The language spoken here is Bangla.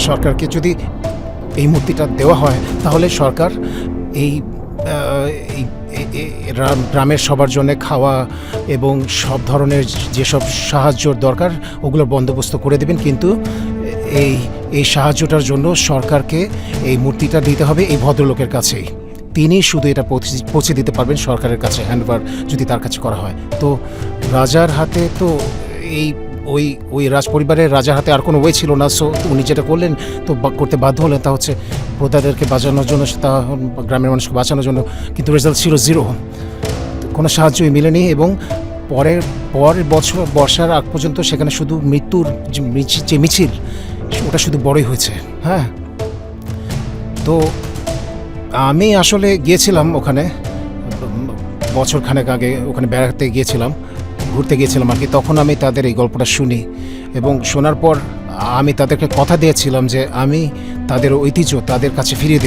সরকারকে যদি এই মূর্তিটা দেওয়া হয় তাহলে সরকার এই এই গ্রামের সবার জন্য খাওয়া এবং সব ধরনের যেসব সাহায্যর দরকার ওগুলোর বন্দোবস্ত করে দেবেন, কিন্তু এই এই সাহায্যটার জন্য সরকারকে এই মূর্তিটা দিতে হবে এই ভদ্রলোকের কাছেই। তিনি শুধু এটা পৌঁছে দিতে পারবেন সরকারের কাছে, হ্যান্ডওভার যদি তার কাছে করা হয়। তো রাজার হাতে তো এই ওই ওই রাজপরিবারের রাজার হাতে আর কোনো ওয়ে ছিল না, সো উনি যেটা করলেন তো করতে বাধ্য হলেন, তা হচ্ছে প্রজাদেরকে বাঁচানোর জন্য, তা গ্রামের মানুষকে বাঁচানোর জন্য, কিন্তু রেজাল্ট ছিল জিরো, কোনো সাহায্যই মেলেনি। এবং পরের বছর বর্ষার আগ পর্যন্ত সেখানে শুধু মৃত্যুর যে মিছিল ওটা শুধু বড়ই হয়েছে। হ্যাঁ, তো আমি আসলে গিয়েছিলাম ওখানে বছরখানেক আগে, ওখানে বেড়াতে গিয়েছিলাম, ঘুরতে গিয়েছিলাম আর কি। তখন আমি তাদের এই গল্পটা শুনি এবং শোনার পর আমি তাদেরকে কথা দিয়েছিলাম যে আমি তাদের ঐতিহ্য তাদের কাছে ফিরিয়ে